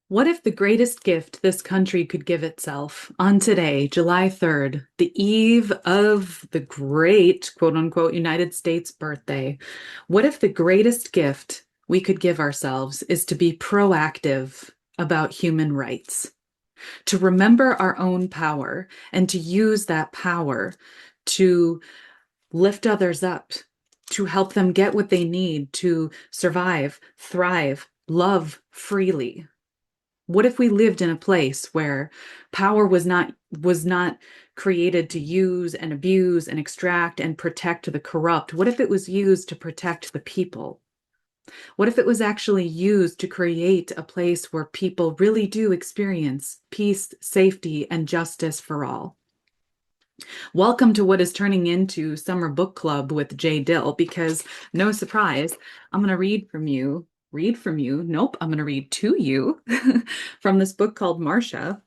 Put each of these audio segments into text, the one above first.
What if the greatest gift this country could give itself on today, July 3rd, the eve of the great quote unquote United States birthday? What if the greatest gift we could give ourselves is to be proactive about human rights, to remember our own power and to use that power to lift others up, to help them get what they need to survive, thrive, love freely? What if we lived in a place where power was not created to use and abuse and extract and protect the corrupt? What if it was used to protect the people? What if it was actually used to create a place where people really do experience peace, safety, and justice for all? Welcome to what is turning into Summer Book Club with Jay Dill, because no surprise, I'm going to read from you. Nope, I'm going to read to you from this book called Marcia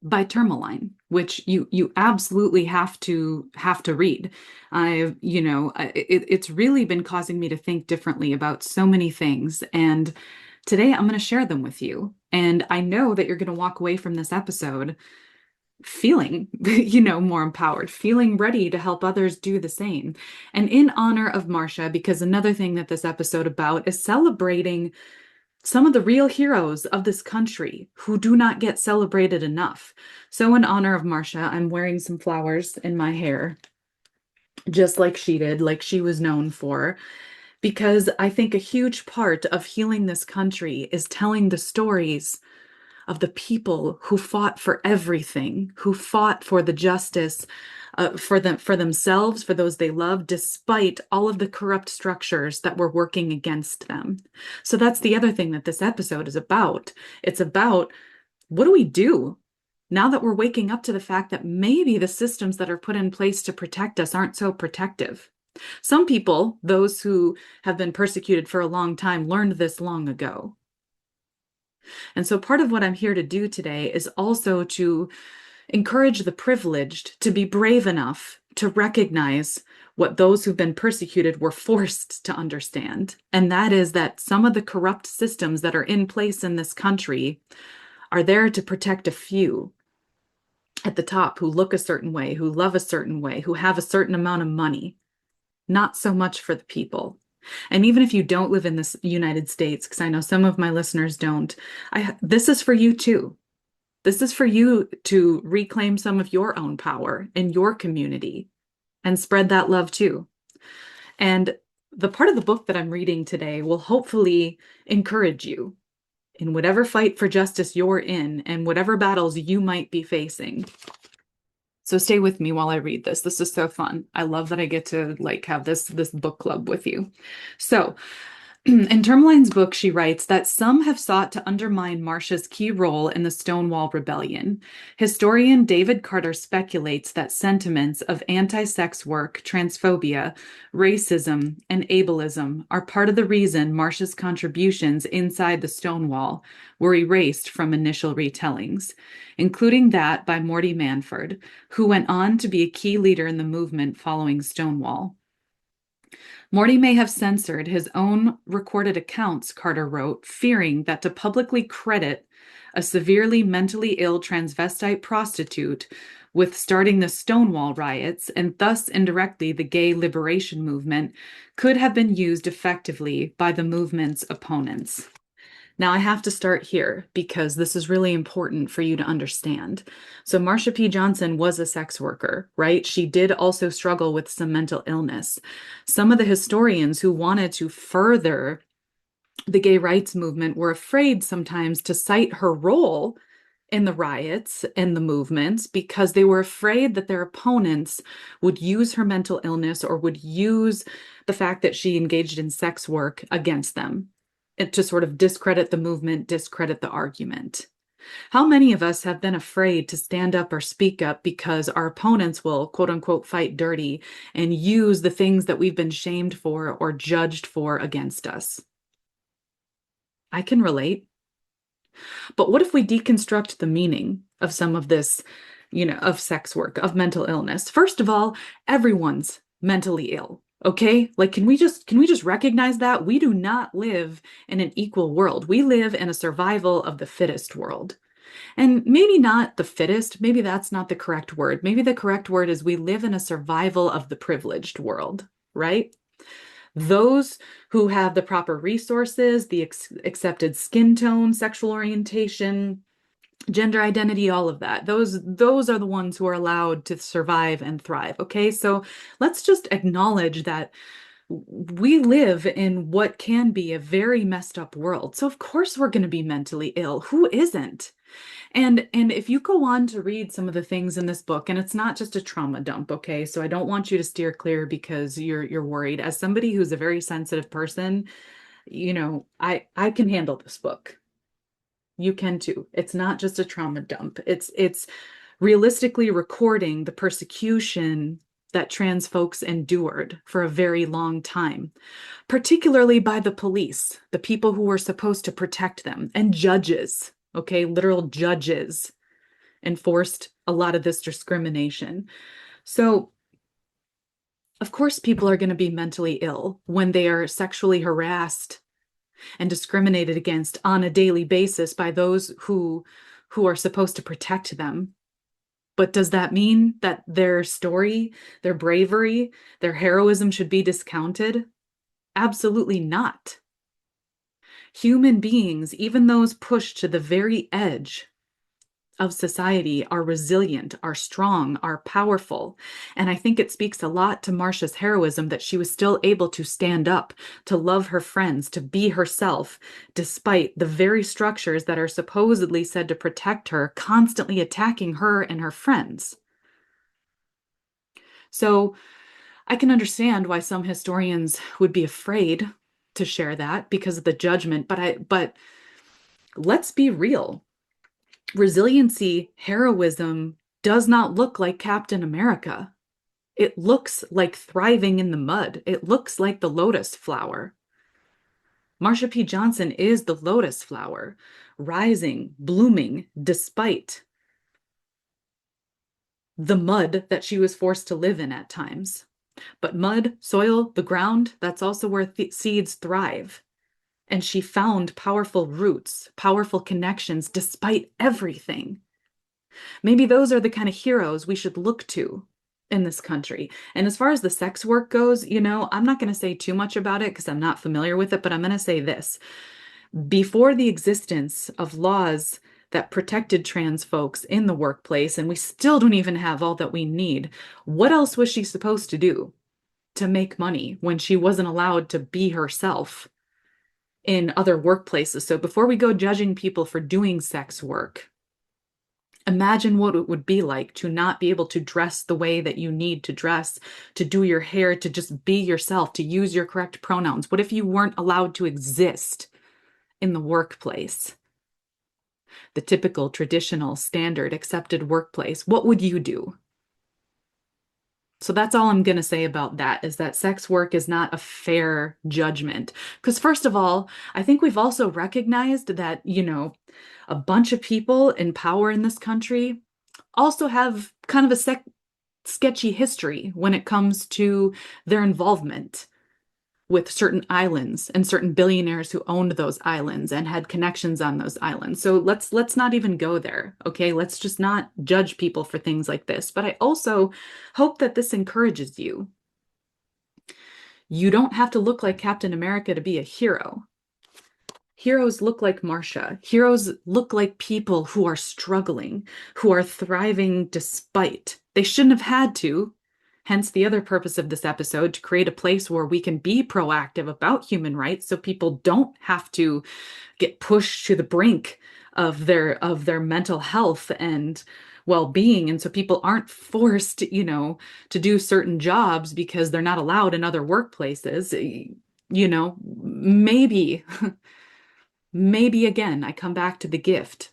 by Tourmaline, which you absolutely have to read. It's really been causing me to think differently about so many things, and today I'm going to share them with you. And I know that you're going to walk away from this episode feeling, more empowered, feeling ready to help others do the same. And in honor of Marcia, because another thing that this episode about is celebrating some of the real heroes of this country who do not get celebrated enough. So in honor of Marcia, I'm wearing some flowers in my hair, just like she did, like she was known for, because I think a huge part of healing this country is telling the stories of the people who fought for everything, who fought for the justice for themselves, for those they loved, despite all of the corrupt structures that were working against them. So that's the other thing that this episode is about. It's about, what do we do now that we're waking up to the fact that maybe the systems that are put in place to protect us aren't so protective? Some people, those who have been persecuted for a long time, learned this long ago. And so part of what I'm here to do today is also to encourage the privileged to be brave enough to recognize what those who've been persecuted were forced to understand. And that is that some of the corrupt systems that are in place in this country are there to protect a few at the top who look a certain way, who love a certain way, who have a certain amount of money, not so much for the people. And even if you don't live in the United States, because I know some of my listeners don't, this is for you too. This is for you to reclaim some of your own power in your community and spread that love too. And the part of the book that I'm reading today will hopefully encourage you in whatever fight for justice you're in and whatever battles you might be facing. So stay with me while I read this. This is so fun. I love that I get to have this book club with you. So in Tourmaline's book, she writes that some have sought to undermine Marcia's key role in the Stonewall Rebellion. Historian David Carter speculates that sentiments of anti-sex work, transphobia, racism, and ableism are part of the reason Marcia's contributions inside the Stonewall were erased from initial retellings, including that by Morty Manford, who went on to be a key leader in the movement following Stonewall. Morty may have censored his own recorded accounts, Carter wrote, fearing that to publicly credit a severely mentally ill transvestite prostitute with starting the Stonewall riots and thus indirectly the gay liberation movement could have been used effectively by the movement's opponents. Now, I have to start here because this is really important for you to understand. So, Marsha P. Johnson was a sex worker, right? She did also struggle with some mental illness. Some of the historians who wanted to further the gay rights movement were afraid sometimes to cite her role in the riots and the movements because they were afraid that their opponents would use her mental illness or would use the fact that she engaged in sex work against them to sort of discredit the movement, discredit the argument. How many of us have been afraid to stand up or speak up because our opponents will, quote unquote, fight dirty and use the things that we've been shamed for or judged for against us? I can relate. But what if we deconstruct the meaning of some of this, of sex work, of mental illness? First of all, everyone's mentally ill. Okay? Like, can we just recognize that we do not live in an equal world. We live in a survival of the fittest world. And maybe not the fittest, maybe that's not the correct word. Maybe the correct word is we live in a survival of the privileged world, right? Those who have the proper resources, the accepted skin tone, sexual orientation, gender identity, all of that. Those are the ones who are allowed to survive and thrive. Okay? So let's just acknowledge that we live in what can be a very messed up world. So of course we're going to be mentally ill. Who isn't? And if you go on to read some of the things in this book, and it's not just a trauma dump, okay? So I don't want you to steer clear because you're worried. As somebody who's a very sensitive person, I can handle this book. You can too. It's not just a trauma dump. It's realistically recording the persecution that trans folks endured for a very long time, particularly by the police, the people who were supposed to protect them, and judges, okay, literal judges enforced a lot of this discrimination. So, of course, people are going to be mentally ill when they are sexually harassed and discriminated against on a daily basis by those who are supposed to protect them. But does that mean that their story, their bravery, their heroism should be discounted? Absolutely not. Human beings, even those pushed to the very edge of society, are resilient, are strong, are powerful. And I think it speaks a lot to Marcia's heroism that she was still able to stand up, to love her friends, to be herself, despite the very structures that are supposedly said to protect her constantly attacking her and her friends. So I can understand why some historians would be afraid to share that because of the judgment, but let's be real. Resiliency, heroism does not look like Captain America. It looks like thriving in the mud. It looks like the lotus flower. Marsha P. Johnson is the lotus flower, rising, blooming, despite the mud that she was forced to live in at times. But mud, soil, the ground, that's also where seeds thrive. And she found powerful roots, powerful connections despite everything. Maybe those are the kind of heroes we should look to in this country. And as far as the sex work goes, I'm not going to say too much about it because I'm not familiar with it, but I'm going to say this. Before the existence of laws that protected trans folks in the workplace, and we still don't even have all that we need, what else was she supposed to do to make money when she wasn't allowed to be herself in other workplaces? So before we go judging people for doing sex work, imagine what it would be like to not be able to dress the way that you need to dress, to do your hair, to just be yourself, to use your correct pronouns. What if you weren't allowed to exist in the workplace? The typical, traditional, standard, accepted workplace. What would you do? So that's all I'm going to say about that, is that sex work is not a fair judgment. Because first of all, I think we've also recognized that, a bunch of people in power in this country also have kind of a sketchy history when it comes to their involvement with certain islands and certain billionaires who owned those islands and had connections on those islands. So let's not even go there, okay? Let's just not judge people for things like this. But I also hope that this encourages you. You don't have to look like Captain America to be a hero. Heroes look like Marcia. Heroes look like people who are struggling, who are thriving despite. They shouldn't have had to. Hence the other purpose of this episode, to create a place where we can be proactive about human rights so people don't have to get pushed to the brink of their mental health and well-being. And so people aren't forced, to do certain jobs because they're not allowed in other workplaces. Maybe maybe again, I come back to the gift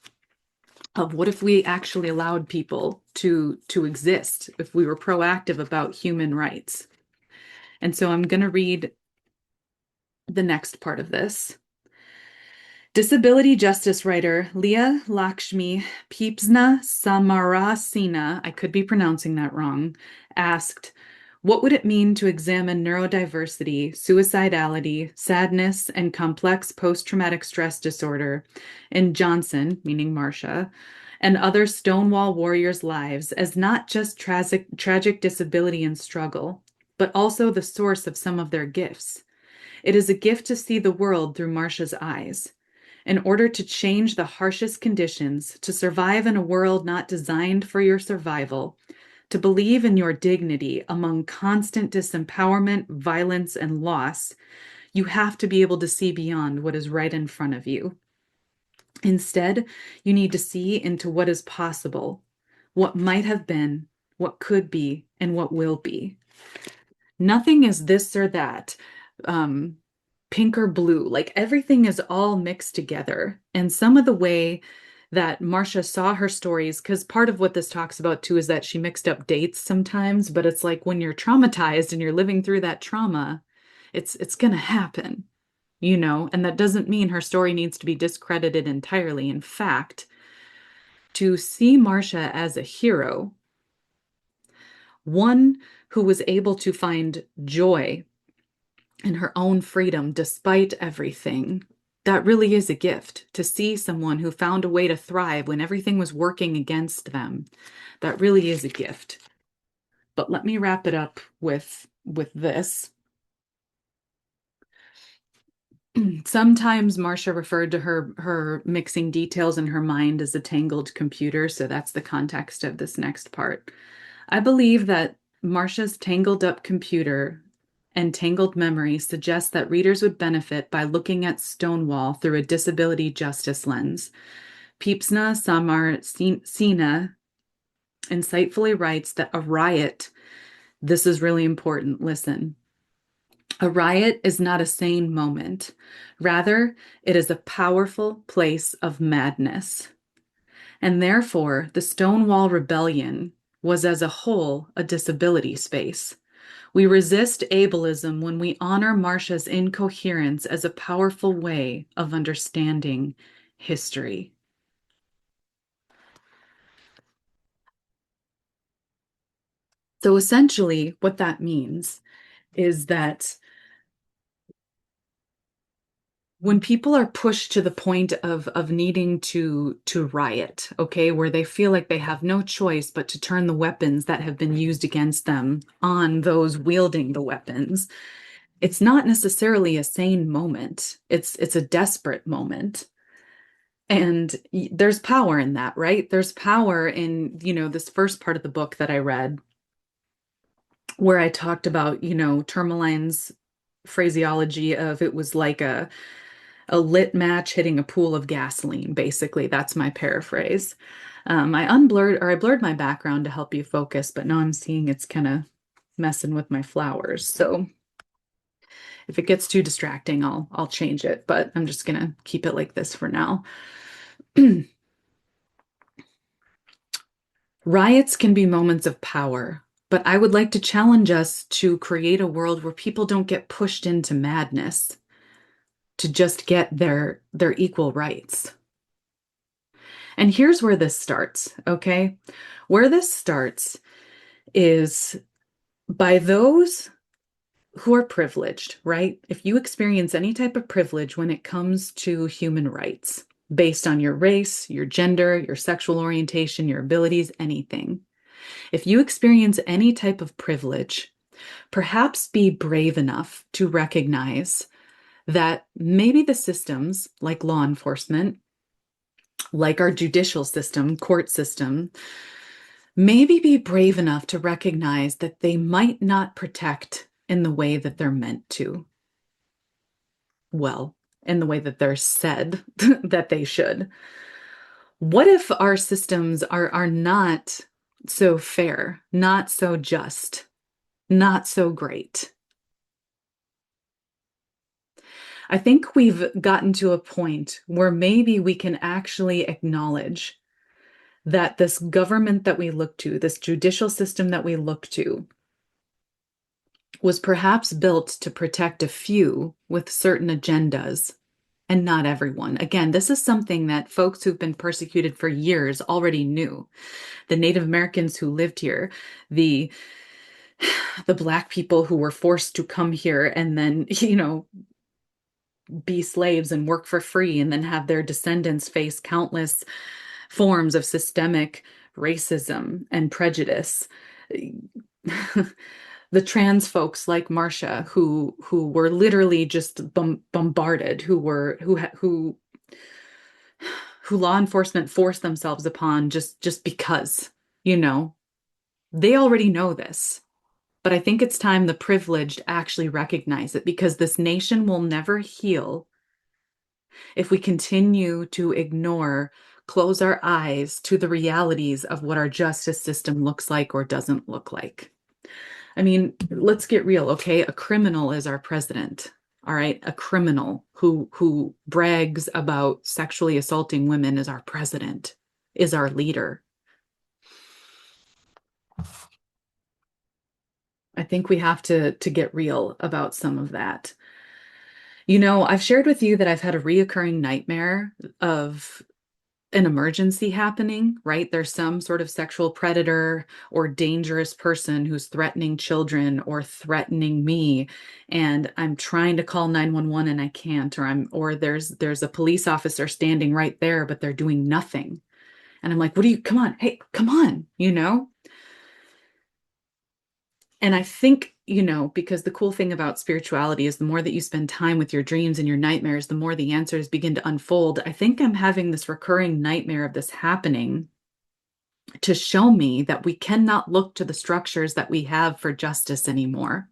of what if we actually allowed people to exist, if we were proactive about human rights. And so I'm going to read the next part of this. Disability justice writer Leah Lakshmi Peepsna Samarasina, I could be pronouncing that wrong, asked, What would it mean to examine neurodiversity, suicidality, sadness, and complex post-traumatic stress disorder in Johnson, meaning Marcia, and other Stonewall warriors' lives as not just tragic disability and struggle, but also the source of some of their gifts? It is a gift to see the world through Marcia's eyes. In order to change the harshest conditions, to survive in a world not designed for your survival, to believe in your dignity among constant disempowerment, violence, and loss, you have to be able to see beyond what is right in front of you. Instead, you need to see into what is possible, what might have been, what could be, and what will be. Nothing is this or that, um, pink or blue. Like everything is all mixed together. And some of the way that Marcia saw her stories, because part of what this talks about too is that she mixed up dates sometimes, but it's like when you're traumatized and you're living through that trauma, it's gonna happen, and that doesn't mean her story needs to be discredited entirely. In fact, to see Marcia as a hero, one who was able to find joy in her own freedom despite everything, that really is a gift. To see someone who found a way to thrive when everything was working against them, that really is a gift. But let me wrap it up with this. Sometimes Marcia referred to her mixing details in her mind as a tangled computer, so that's the context of this next part. I believe that Marcia's tangled up computer and tangled memory suggests that readers would benefit by looking at Stonewall through a disability justice lens. Peepsna Samar Sina insightfully writes that a riot, this is really important, listen. A riot is not a sane moment. Rather, it is a powerful place of madness. And therefore, the Stonewall Rebellion was as a whole a disability space. We resist ableism when we honor Marcia's incoherence as a powerful way of understanding history. So essentially, what that means is that when people are pushed to the point of needing to riot, okay, where they feel like they have no choice but to turn the weapons that have been used against them on those wielding the weapons, it's not necessarily a sane moment. It's a desperate moment. And there's power in that, right? There's power in, this first part of the book that I read where I talked about, Tourmaline's phraseology of it was like a lit match hitting a pool of gasoline, basically. That's my paraphrase. I blurred my background to help you focus, but now I'm seeing it's kind of messing with my flowers. So if it gets too distracting, I'll change it, but I'm just gonna keep it like this for now. Riots can be moments of power, but I would like to challenge us to create a world where people don't get pushed into madness to just get their equal rights. And here's where this starts, okay? Where this starts is by those who are privileged, right? If you experience any type of privilege when it comes to human rights, based on your race, your gender, your sexual orientation, your abilities, anything. If you experience any type of privilege, perhaps be brave enough to recognize that maybe the systems like law enforcement, like our judicial system, court system, maybe be brave enough to recognize that they might not protect in the way that they're meant to. Well, in the way that they're said that they should. What if our systems are not so fair, not so just, not so great? I think we've gotten to a point where maybe we can actually acknowledge that this government that we look to, this judicial system that we look to, was perhaps built to protect a few with certain agendas and not everyone. Again, this is something that folks who've been persecuted for years already knew. The Native Americans who lived here, the the Black people who were forced to come here and then, be slaves and work for free and then have their descendants face countless forms of systemic racism and prejudice. The trans folks like Marsha who were literally just bombarded, who law enforcement forced themselves upon just because, you know, they already know this. But I think it's time the privileged actually recognize it, because this nation will never heal if we continue to ignore, close our eyes to the realities of what our justice system looks like or doesn't look like. I mean, let's get real, okay? A criminal is our president. All right, a criminal who brags about sexually assaulting women is our president, is our leader. I think we have to get real about some of that. I've shared with you that I've had a reoccurring nightmare of an emergency happening, right? There's some sort of sexual predator or dangerous person who's threatening children or threatening me, and I'm trying to call 911 and I can't, or there's a police officer standing right there, but they're doing nothing. And I'm like, come on, hey, come on. And I think, because the cool thing about spirituality is the more that you spend time with your dreams and your nightmares, the more the answers begin to unfold. I think I'm having this recurring nightmare of this happening to show me that we cannot look to the structures that we have for justice anymore.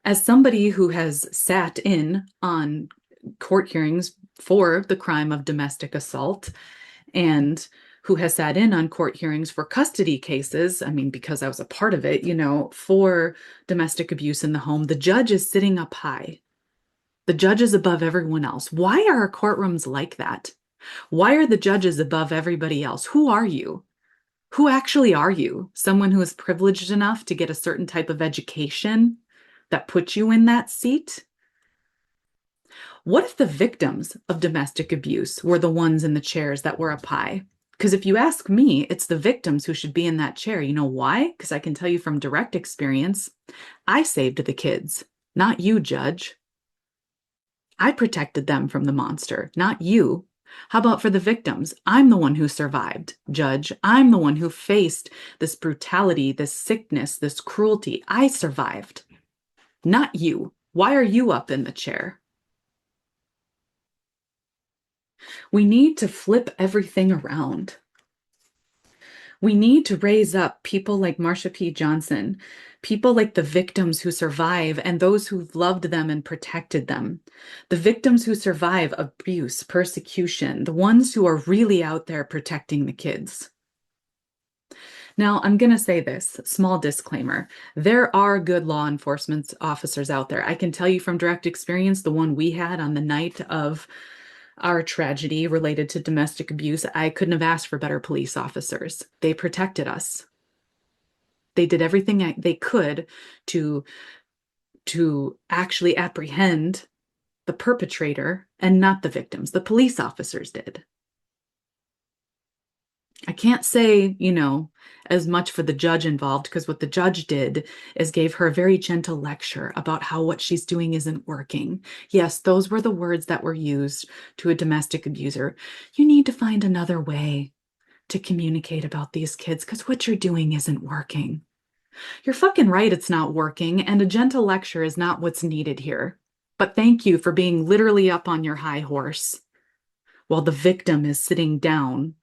As somebody who has sat in on court hearings for the crime of domestic assault, and who has sat in on court hearings for custody cases, I mean, because I was a part of it, for domestic abuse in the home, the judge is sitting up high. The judge is above everyone else. Why are our courtrooms like that? Why are the judges above everybody else? Who are you? Who actually are you? Someone who is privileged enough to get a certain type of education that puts you in that seat? What if the victims of domestic abuse were the ones in the chairs that were up high? Because if you ask me, it's the victims who should be in that chair. You know why? Because I can tell you from direct experience, I saved the kids, not you, judge. I protected them from the monster, not you. How about for the victims? I'm the one who survived, judge. I'm the one who faced this brutality, this sickness, this cruelty. I survived, not you. Why are you up in the chair? We need to flip everything around. We need to raise up people like Marsha P. Johnson, people like the victims who survive and those who've loved them and protected them, the victims who survive abuse, persecution, the ones who are really out there protecting the kids. Now, I'm going to say this, small disclaimer. There are good law enforcement officers out there. I can tell you from direct experience, the one we had on the night of our tragedy related to domestic abuse, I couldn't have asked for better police officers. They protected us. They did everything they could to actually apprehend the perpetrator and not the victims. The police officers did. I can't say, as much for the judge involved, because what the judge did is gave her a very gentle lecture about how what she's doing isn't working. Yes, those were the words that were used to a domestic abuser. You need to find another way to communicate about these kids because what you're doing isn't working. You're fucking right, it's not working, and a gentle lecture is not what's needed here. But thank you for being literally up on your high horse while the victim is sitting down,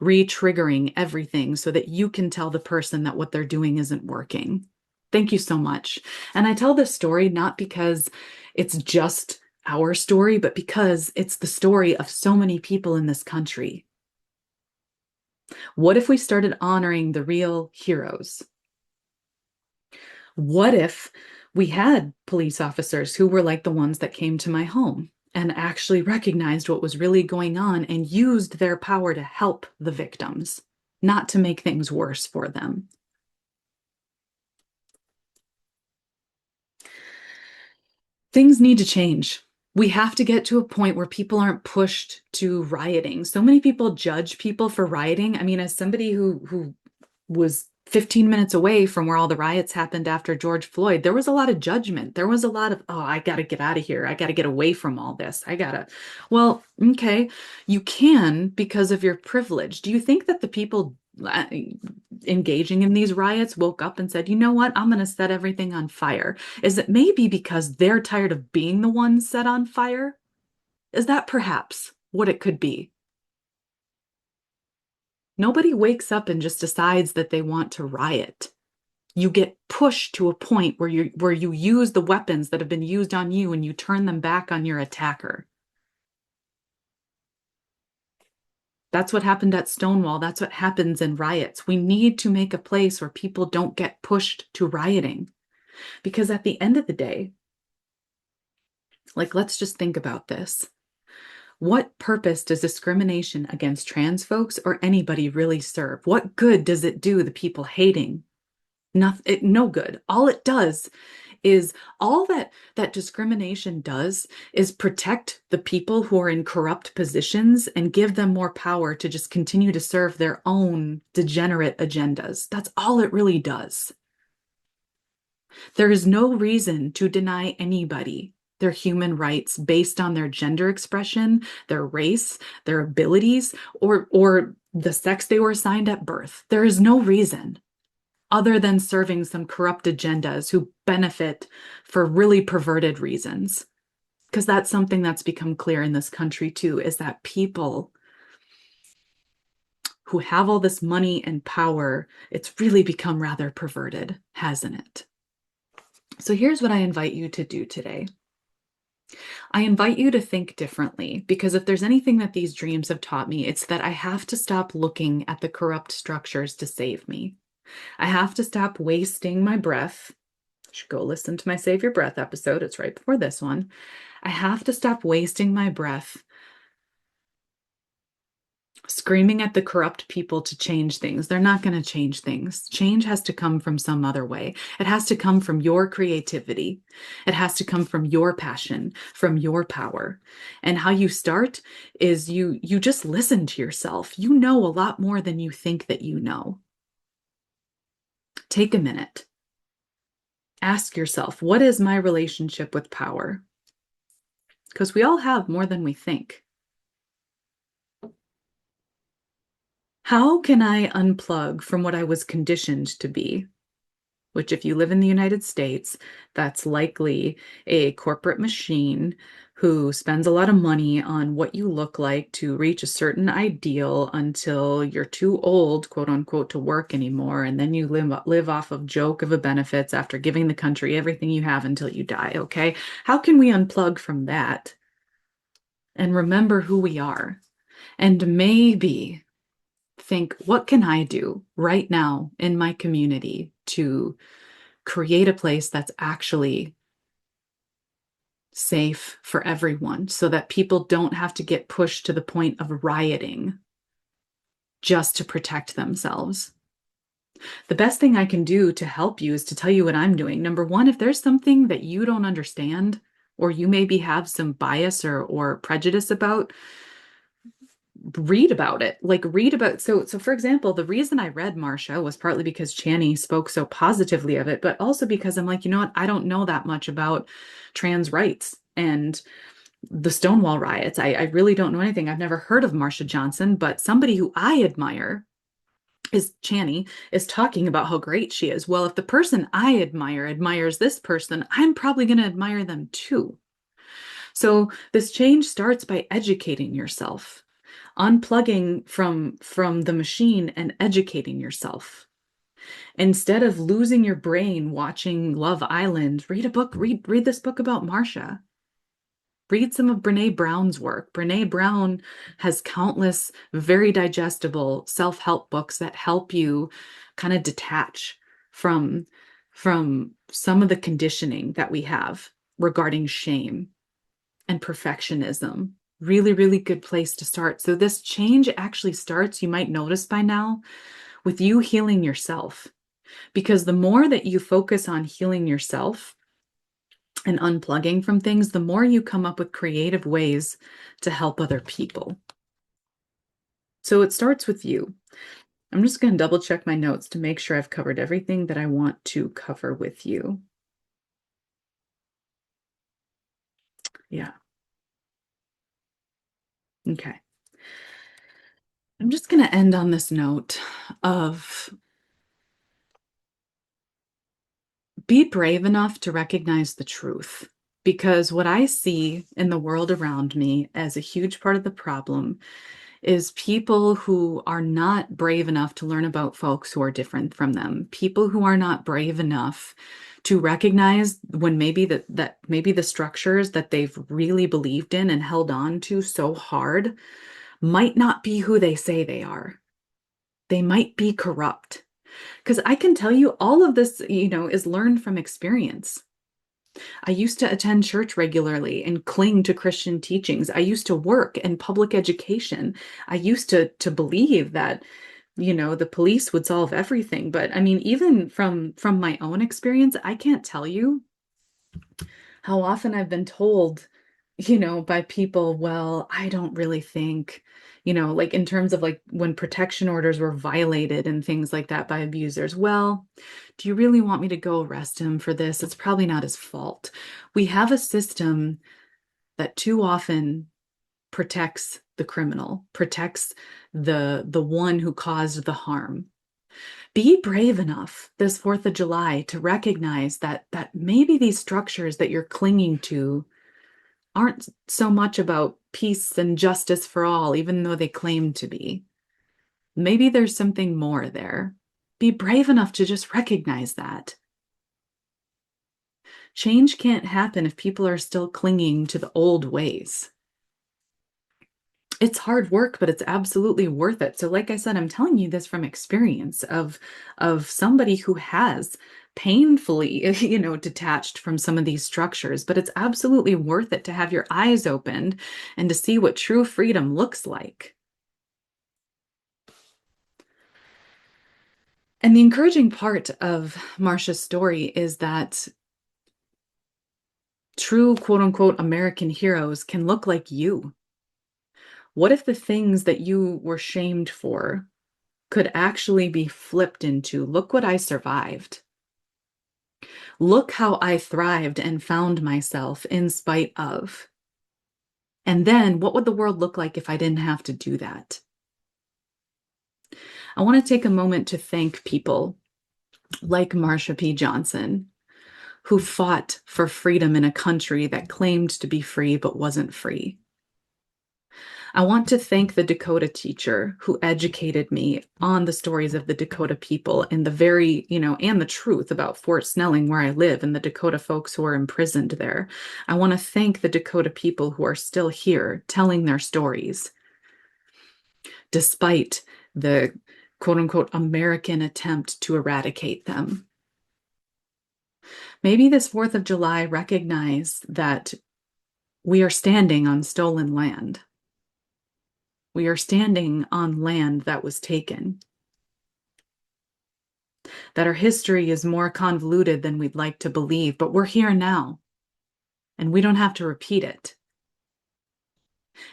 re-triggering everything so that you can tell the person that what they're doing isn't working. Thank you so much. And I tell this story not because it's just our story, but because it's the story of so many people in this country. What if we started honoring the real heroes? What if we had police officers who were like the ones that came to my home and actually recognized what was really going on and used their power to help the victims, not to make things worse for them? Things need to change. We have to get to a point where people aren't pushed to rioting. So many people judge people for rioting. I mean, as somebody who was 15 minutes away from where all the riots happened after George Floyd, there was a lot of judgment. There was a lot of, oh, I got to get out of here. I got to get away from all this. Well, okay, you can because of your privilege. Do you think that the people engaging in these riots woke up and said, you know what, I'm going to set everything on fire? Is it maybe because they're tired of being the ones set on fire? Is that perhaps what it could be? Nobody wakes up and just decides that they want to riot. You get pushed to a point where you use the weapons that have been used on you and you turn them back on your attacker. That's what happened at Stonewall. That's what happens in riots. We need to make a place where people don't get pushed to rioting. Because at the end of the day, like, let's just think about this. What purpose does discrimination against trans folks or anybody really serve? What good does it do the people hating? No good. All it does is all that discrimination does is protect the people who are in corrupt positions and give them more power to just continue to serve their own degenerate agendas. That's all it really does. There is no reason to deny anybody their human rights based on their gender expression, their race, their abilities, or the sex they were assigned at birth. There is no reason other than serving some corrupt agendas who benefit for really perverted reasons. Because that's something that's become clear in this country too, is that people who have all this money and power, it's really become rather perverted, hasn't it? So here's what I invite you to do today. I invite you to think differently, because if there's anything that these dreams have taught me, it's that I have to stop looking at the corrupt structures to save me. I have to stop wasting my breath. You should go listen to my Save Your Breath episode. It's right before this one. I have to stop wasting my breath screaming at the corrupt people to change things. They're not going to change things. Change has to come from some other way. It has to come from your creativity. It has to come from your passion, from your power. And how you start is you just listen to yourself. You know a lot more than you think that you know. Take a minute. Ask yourself, what is my relationship with power? Because we all have more than we think. How can I unplug from what I was conditioned to be? Which, if you live in the United States, that's likely a corporate machine who spends a lot of money on what you look like to reach a certain ideal until you're too old, quote unquote, to work anymore. And then you live off of joke of a benefits after giving the country everything you have until you die. Okay. How can we unplug from that and remember who we are? And maybe think, what can I do right now in my community to create a place that's actually safe for everyone so that people don't have to get pushed to the point of rioting just to protect themselves? The best thing I can do to help you is to tell you what I'm doing. Number one, if there's something that you don't understand or you maybe have some bias or prejudice about, read about it. So for example, the reason I read Marcia was partly because Channy spoke so positively of it, but also because I'm like, you know what, I don't know that much about trans rights and the Stonewall riots. I really don't know anything. I've never heard of Marcia Johnson, but somebody who I admire is Channy is talking about how great she is. Well, if the person I admire admires this person, I'm probably going to admire them too. So this change starts by educating yourself, unplugging from the machine and educating yourself. Instead of losing your brain watching Love Island, read a book, read this book about Marcia. Read some of Brene Brown's work. Brene Brown has countless very digestible self-help books that help you kind of detach from some of the conditioning that we have regarding shame and perfectionism. Really, really good place to start. So this change actually starts, you might notice by now, with you healing yourself. Because the more that you focus on healing yourself and unplugging from things, the more you come up with creative ways to help other people. So it starts with you. I'm just going to double check my notes to make sure I've covered everything that I want to cover with you. Yeah. Okay. I'm just going to end on this note of be brave enough to recognize the truth. Because what I see in the world around me as a huge part of the problem is people who are not brave enough to learn about folks who are different from them. People who are not brave enough to recognize when that maybe the structures that they've really believed in and held on to so hard might not be who they say they are. They might be corrupt. Because I can tell you all of this, is learned from experience. I used to attend church regularly and cling to Christian teachings. I used to work in public education. I used to believe that, the police would solve everything. But I mean, even from my own experience, I can't tell you how often I've been told, by people, well, I don't really think, like in terms of like when protection orders were violated and things like that by abusers. Well, do you really want me to go arrest him for this? It's probably not his fault. We have a system that too often protects the criminal, protects the one who caused the harm. Be brave enough this 4th of July to recognize that maybe these structures that you're clinging to aren't so much about peace and justice for all, even though they claim to be. Maybe there's something more there. Be brave enough to just recognize that. Change can't happen if people are still clinging to the old ways. It's hard work, but it's absolutely worth it. So like I said, I'm telling you this from experience of somebody who has painfully, detached from some of these structures, but it's absolutely worth it to have your eyes opened and to see what true freedom looks like. And the encouraging part of Marsha's story is that true quote unquote American heroes can look like you. What if the things that you were shamed for could actually be flipped into, look what I survived. Look how I thrived and found myself in spite of. And then what would the world look like if I didn't have to do that? I want to take a moment to thank people like Marsha P. Johnson, who fought for freedom in a country that claimed to be free but wasn't free. I want to thank the Dakota teacher who educated me on the stories of the Dakota people and and the truth about Fort Snelling, where I live, and the Dakota folks who are imprisoned there. I want to thank the Dakota people who are still here telling their stories, despite the quote unquote American attempt to eradicate them. Maybe this 4th of July recognize that we are standing on stolen land. We are standing on land that was taken. That our history is more convoluted than we'd like to believe, but we're here now, and we don't have to repeat it.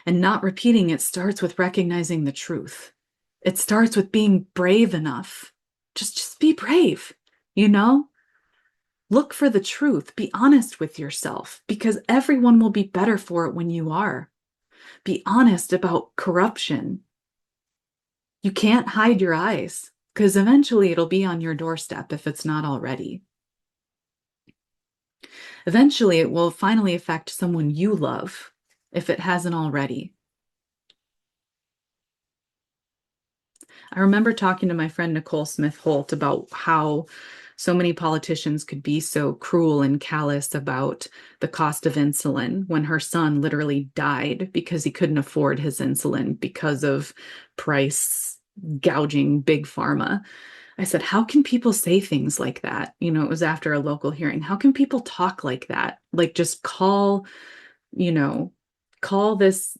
And not repeating it starts with recognizing the truth. It starts with being brave enough. Just be brave, Look for the truth. Be honest with yourself, because everyone will be better for it when you are. Be honest about corruption. You can't hide your eyes, because eventually it'll be on your doorstep if it's not already. Eventually it will finally affect someone you love if it hasn't already. I remember talking to my friend Nicole Smith Holt about how so many politicians could be so cruel and callous about the cost of insulin when her son literally died because he couldn't afford his insulin because of price gouging big pharma. I said, how can people say things like that? It was after a local hearing. How can people talk like that? Like just you know, call this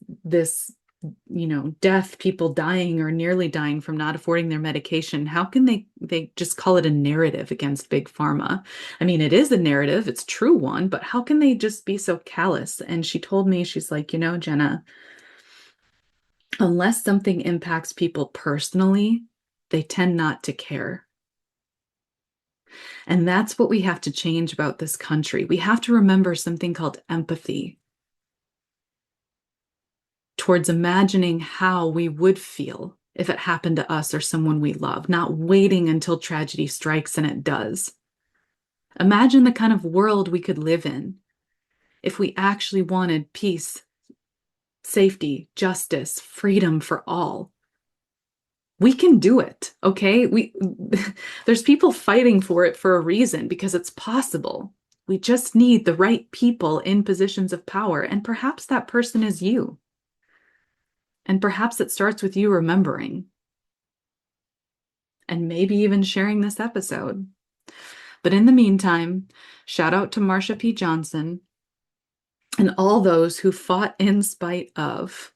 death, people dying or nearly dying from not affording their medication. How can they just call it a narrative against big pharma? I mean, it is a narrative, it's a true one, but how can they just be so callous? And she told me, she's like, Jenna, unless something impacts people personally, They tend not to care. And that's what we have to change about this country. We have to remember something called empathy towards imagining how we would feel if it happened to us or someone we love, not waiting until tragedy strikes and it does. Imagine the kind of world we could live in if we actually wanted peace, safety, justice, freedom for all. We can do it, okay? There's people fighting for it for a reason because it's possible. We just need the right people in positions of power, and perhaps that person is you. And perhaps it starts with you remembering and maybe even sharing this episode. But in the meantime, shout out to Marsha P. Johnson and all those who fought in spite of.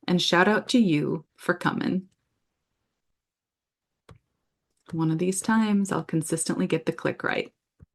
And shout out to you for coming. One of these times, I'll consistently get the click right.